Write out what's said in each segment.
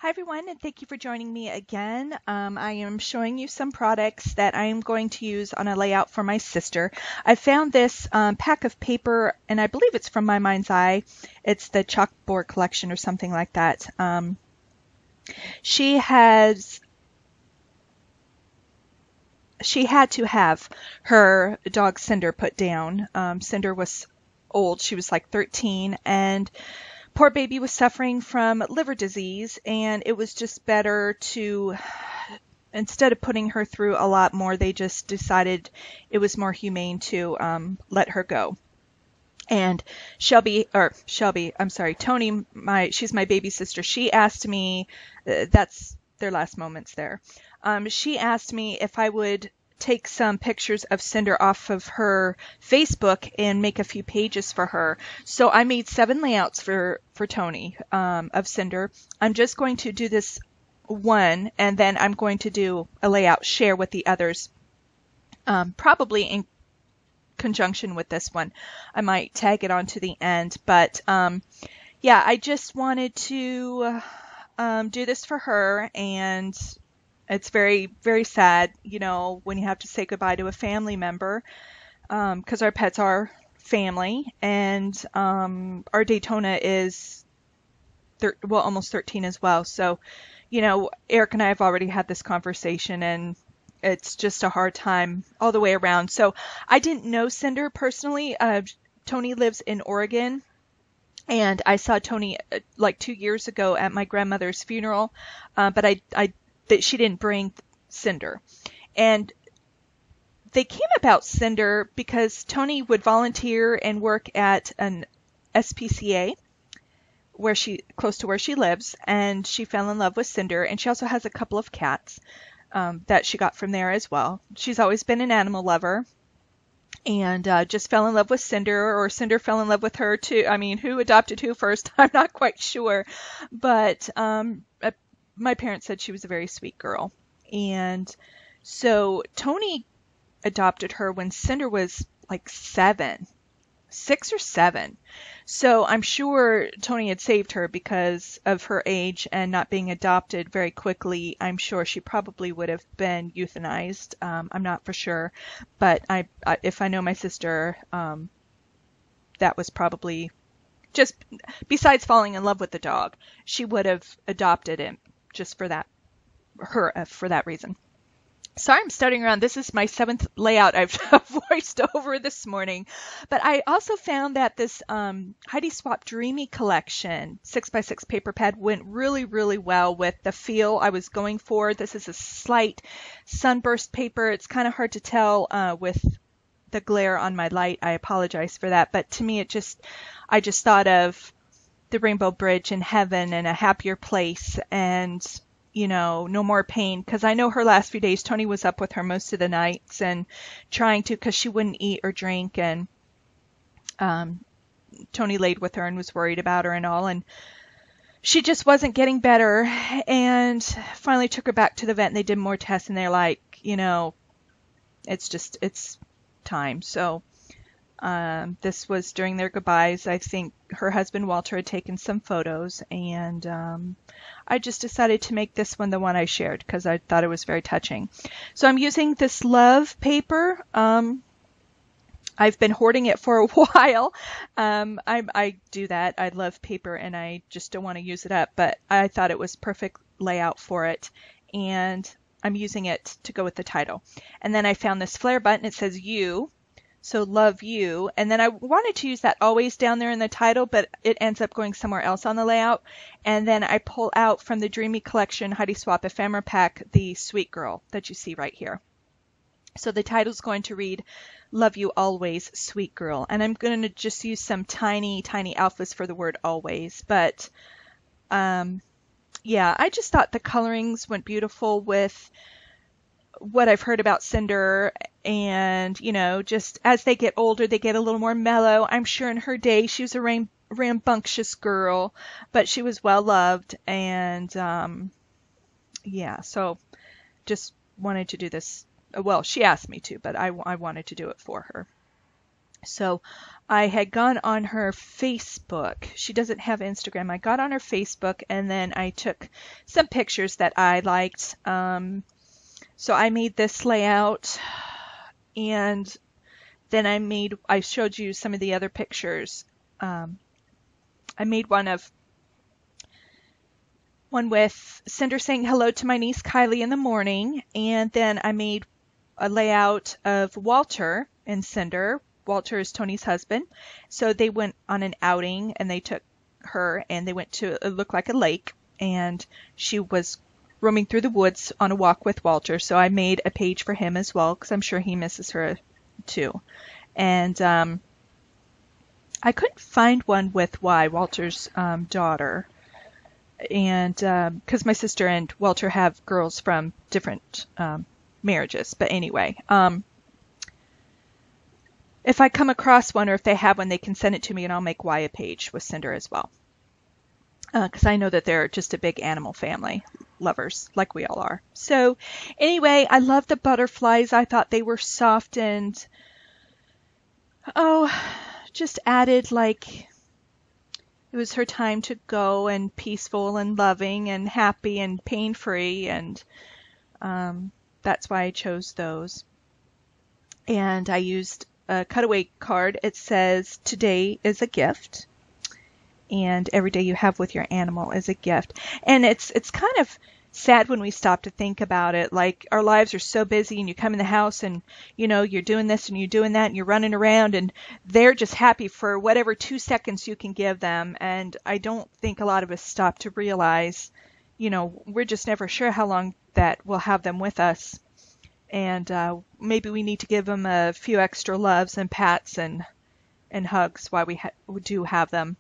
Hi everyone, and thank you for joining me again. I am showing you some products that I am going to use on a layout for my sister. I found this pack of paper, and I believe it's from My Mind's Eye. It's the chalkboard collection or something like that. She had to have her dog Cinder put down. Cinder was old. She was like 13, and poor baby was suffering from liver disease, and it was just better to, instead of putting her through a lot more, they just decided it was more humane to let her go. And Tony, she's my baby sister. She asked me, that's their last moments there. She asked me if I would take some pictures of Cinder off of her Facebook and make a few pages for her. So I made 7 layouts for Tony of Cinder. I'm just going to do this one, and then I'm going to do a layout share with the others, probably in conjunction with this one. I might tag it on to the end, but yeah, I just wanted to do this for her, and it's very, very sad, you know, when you have to say goodbye to a family member, because our pets are family, and our Daytona is almost 13 as well. So, you know, Eric and I have already had this conversation, and it's just a hard time all the way around. So I didn't know Cinder personally. Tony lives in Oregon, and I saw Tony like 2 years ago at my grandmother's funeral, but she didn't bring Cinder. And they came about Cinder because Tony would volunteer and work at an SPCA close to where she lives, and she fell in love with Cinder, and she also has a couple of cats that she got from there as well. She's always been an animal lover, and just fell in love with Cinder, or Cinder fell in love with her too. I mean, who adopted who first? I'm not quite sure, but my parents said she was a very sweet girl. And so Tony adopted her when Cinder was like 6 or 7. So I'm sure Tony had saved her because of her age and not being adopted very quickly. I'm sure she probably would have been euthanized. I'm not for sure, but if I know my sister, that was probably just, besides falling in love with the dog, she would have adopted him just for that reason. Sorry, I'm stuttering around. This is my 7th layout I've voiced over this morning. But I also found that this Heidi Swapp Dreamy Collection 6x6 paper pad went really, really well with the feel I was going for. This is a slight sunburst paper. It's kind of hard to tell with the glare on my light. I apologize for that. But to me, I just thought of the Rainbow Bridge in heaven and a happier place, and you know, no more pain, because I know her last few days, Tony was up with her most of the nights and trying to, because she wouldn't eat or drink, and Tony laid with her and was worried about her and all, and she just wasn't getting better, and finally took her back to the vet, and they did more tests, and they're like, you know, it's time. So this was during their goodbyes. I think her husband Walter had taken some photos, and I just decided to make this one the one I shared because I thought it was very touching. So I'm using this love paper. I've been hoarding it for a while. I do that. I love paper, and I just don't want to use it up, but I thought it was perfect layout for it, and I'm using it to go with the title. And then I found this flare button. It says you. So love you. And then I wanted to use that always down there in the title, but it ends up going somewhere else on the layout. And then I pull out from the Dreamy Collection Heidi Swapp Ephemera Pack the Sweet Girl that you see right here. So the title is going to read Love You Always, Sweet Girl. And I'm going to just use some tiny, tiny alphas for the word always. But yeah, I just thought the colorings went beautiful with what I've heard about Cinder, and you know, just as they get older, they get a little more mellow. I'm sure in her day she was a rambunctious girl, but she was well loved, and yeah, so just wanted to do this. Well, she asked me to, but I wanted to do it for her. So I had gone on her Facebook. She doesn't have Instagram. I got on her Facebook and then I took some pictures that I liked. So I made this layout, and then I showed you some of the other pictures. I made one with Cinder saying hello to my niece Kylie in the morning, and then I made a layout of Walter and Cinder. Walter is Tony's husband. So they went on an outing, and they took her and they went to, it looked like a lake, and she was roaming through the woods on a walk with Walter. So I made a page for him as well, because I'm sure he misses her too. And I couldn't find one with Walter's daughter, and because my sister and Walter have girls from different marriages. But anyway, if I come across one, or if they have one, they can send it to me, and I'll make Y a page with Cinder as well. Because I know that they're just a big animal family, lovers, like we all are. So anyway, I love the butterflies. I thought they were soft and, just added like it was her time to go, and peaceful and loving and happy and pain-free, and that's why I chose those. And I used a cutaway card. It says, "Today is a gift," and every day you have with your animal is a gift. And it's kind of sad when we stop to think about it. Like, our lives are so busy, and you come in the house and, you're doing this and you're doing that and you're running around, and they're just happy for whatever 2 seconds you can give them. And I don't think a lot of us stop to realize, we're just never sure how long that we'll have them with us. And maybe we need to give them a few extra loves and pats and hugs while we do have them.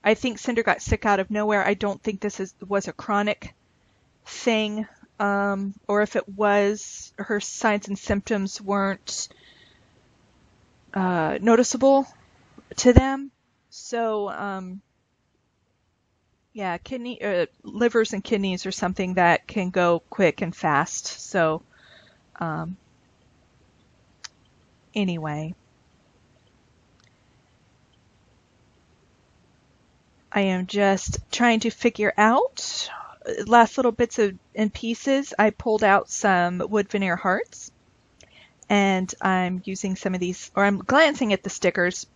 I think Cinder got sick out of nowhere. I don't think this was a chronic thing, or if it was, her signs and symptoms weren't noticeable to them. So yeah, livers and kidneys are something that can go quick and fast. So anyway, I am just trying to figure out last little bits and pieces. I pulled out some wood veneer hearts, and I'm using some of these, or I'm glancing at the stickers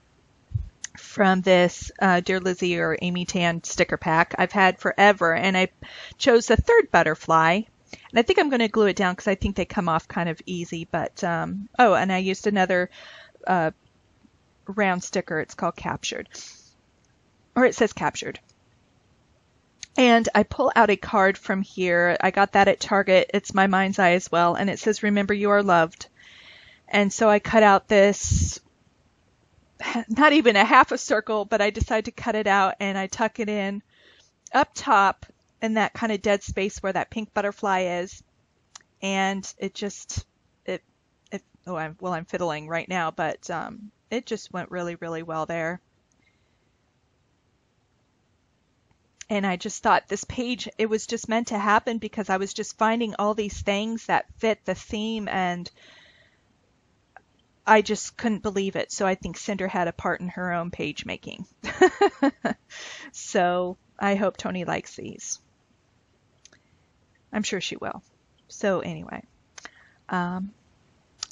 from this Dear Lizzie or Amy Tan sticker pack I've had forever, and I chose the third butterfly, and I think I'm going to glue it down because I think they come off kind of easy. But and I used another round sticker. It's called Captured, or it says Captured. And I pull out a card from here. I got that at Target. It's my mind's eye as well. And it says, "Remember, you are loved." And so I cut out this, not even a half a circle, but I decided to cut it out, and I tuck it in up top in that kind of dead space where that pink butterfly is. And I'm fiddling right now, but it just went really, really well there. And I just thought this page, it was just meant to happen, because I was just finding all these things that fit the theme, and I just couldn't believe it. So I think Cinder had a part in her own page making. So I hope Tony likes these. I'm sure she will. So anyway,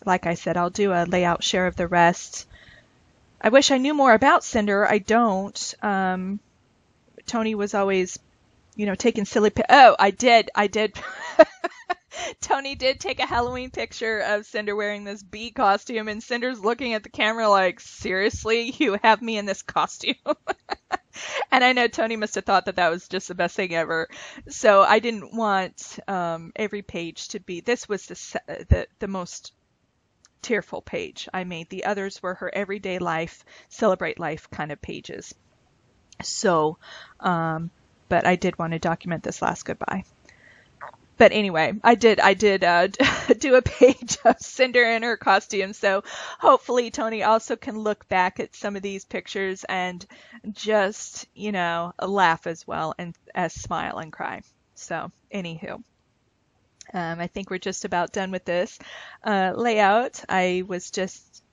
like I said, I'll do a layout share of the rest. I wish I knew more about Cinder. I don't. Tony was always, taking silly I did. Tony did take a Halloween picture of Cinder wearing this bee costume, and Cinder's looking at the camera like, "Seriously, you have me in this costume?" And I know Tony must have thought that was just the best thing ever. So I didn't want every page to be, this was the most tearful page I made. The others were her everyday life, celebrate life kind of pages. So, but I did want to document this last goodbye. But anyway, I did do a page of Cinder in her costume. So hopefully Tony also can look back at some of these pictures and just, laugh as well, and smile and cry. So anywho, I think we're just about done with this layout. I was just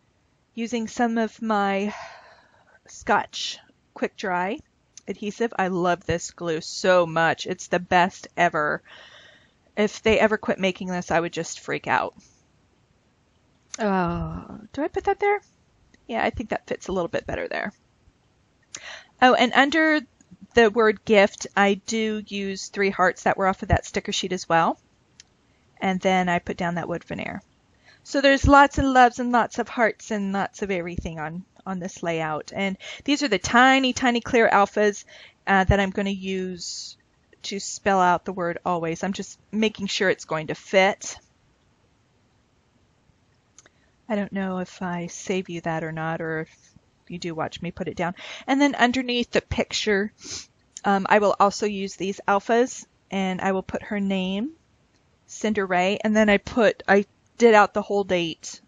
using some of my Scotch Quick Dry adhesive. I love this glue so much. It's the best ever. If they ever quit making this, I would just freak out. Do I put that there? Yeah, I think that fits a little bit better there. Oh, and under the word gift, I do use 3 hearts that were off of that sticker sheet as well. And then I put down that wood veneer. So there's lots and loves and lots of hearts and lots of everything on this layout. And these are the tiny, tiny clear alphas that I'm going to use to spell out the word always. I'm just making sure it's going to fit. I don't know if I save you that or not, or if you do watch me put it down. And then underneath the picture, I will also use these alphas, and I will put her name, Cinder Ray, and then I did out the whole date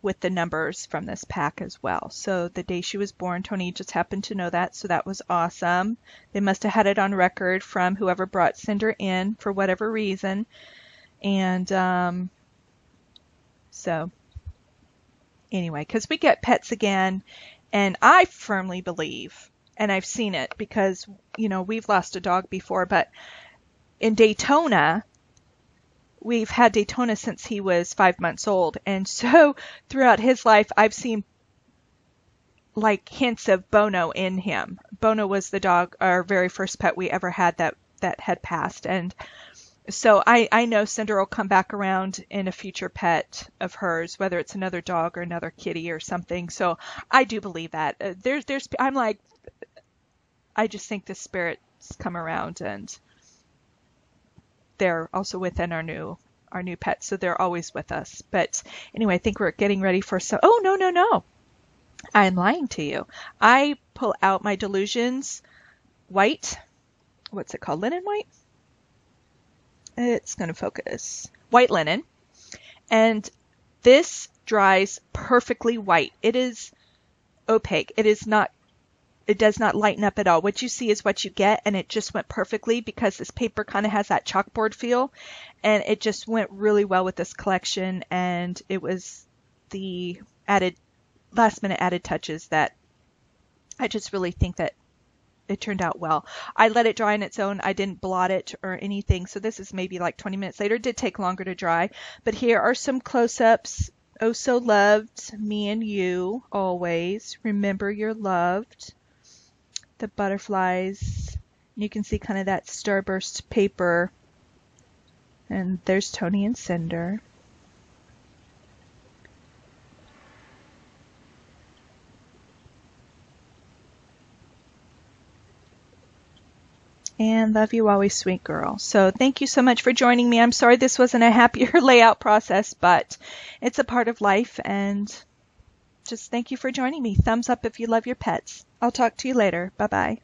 with the numbers from this pack as well. So the day she was born, Tony just happened to know that, so that was awesome. They must have had it on record from whoever brought Cinder in for whatever reason. And so anyway, because we get pets again, and I firmly believe, and I've seen it because, you know, we've lost a dog before, but in Daytona, we've had Daytona since he was 5 months old. And so throughout his life, I've seen like hints of Bono in him. Bono was the dog, our very first pet we ever had that had passed. And so I know Cinder will come back around in a future pet of hers, whether it's another dog or another kitty or something. So I do believe that. I'm like, I just think the spirits come around, and they're also within our new pets, so they're always with us. But anyway, I think we're getting ready for some. Oh, no. I'm lying to you. I pull out my Delusions white. What's it called? Linen white? It's going to focus. White linen. And this dries perfectly white. It is opaque. It does not lighten up at all. What you see is what you get, and it just went perfectly because this paper kind of has that chalkboard feel, and it just went really well with this collection. And it was the last minute added touches that I just really think that it turned out well. I let it dry on its own. I didn't blot it or anything. So this is maybe like 20 minutes later. It did take longer to dry, but here are some close-ups. Oh, so loved, me and you, always. Remember you're loved. The butterflies. You can see kind of that starburst paper. And there's Tony and Cinder. And love you always, sweet girl. So thank you so much for joining me. I'm sorry this wasn't a happier layout process, but it's a part of life. And just thank you for joining me. Thumbs up if you love your pets. I'll talk to you later. Bye-bye.